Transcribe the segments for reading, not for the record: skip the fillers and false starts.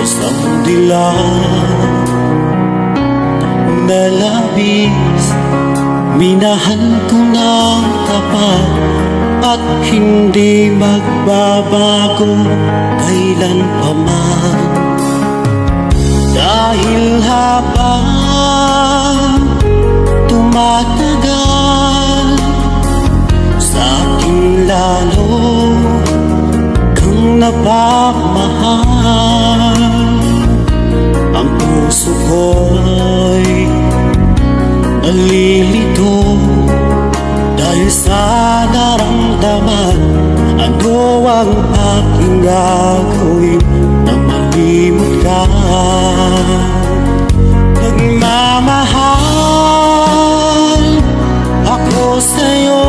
Isang dilag na labis, minahal ko ng tapat at hindi magbabago kailanpaman. Dahil habang tumatagal, sa akin lalo kang napamahal. Ang puso ko'y nalilito dahil sa naramdaman. Ano ang aking gagawin na malimot ka? Nagmamahal ako sa'yo,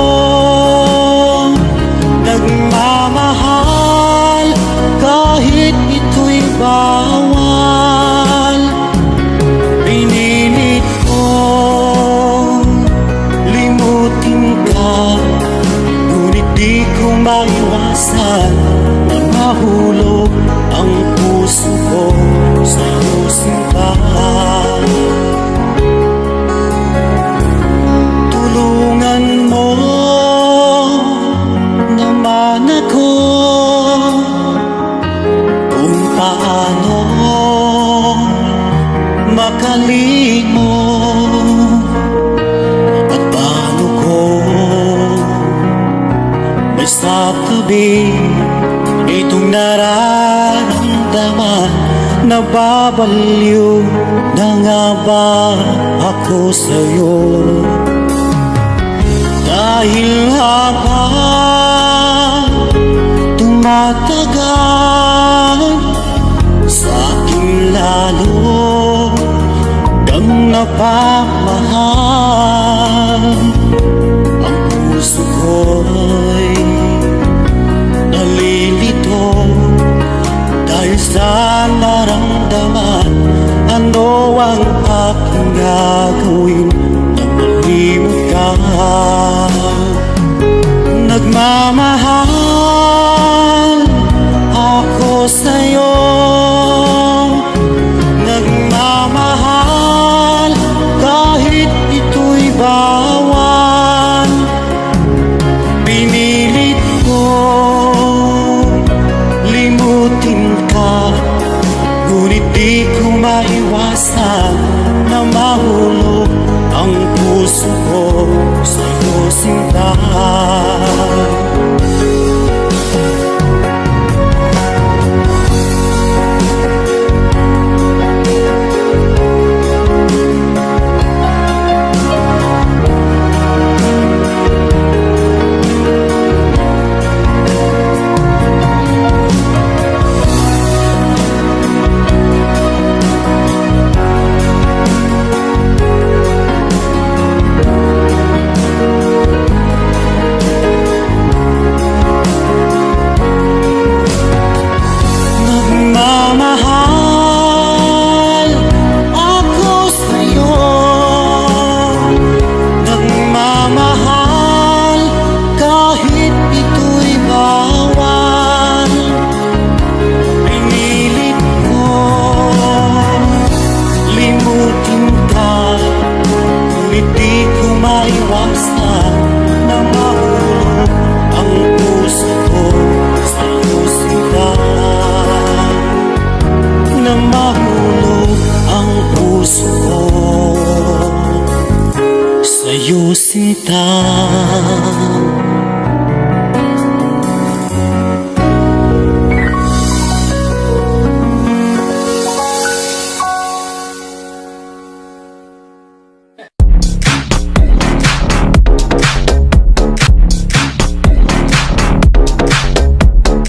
nagmamahal kahit ito'y bawal. Pinilit kong limutin ka, ngunit di ko maiwasan na mahulog ang puso ko sa iyong sinta. Tulungan mo naman ako kung paano makalimot at paano ko masasabi itong nararamdaman. Nababaliw na nga ba ako sa'yo? Dahil habang tumatagal, sa akin lalo kang napamahal. Ang puso ko'y nalilito dahil sa naramdaman. Ano ang aking gagawin na malimot ka? Nagmamahal ako sa'yo, nagmamahal kahit ito'y bawal. Pinilit ko limutin ka, ngunit di ko maiwasan na mahulog ang puso ko sa iyong sinta. Maiwasan na mahulog ang puso ko sa iyong sinta, na mahulog ang puso ko sa iyong sinta.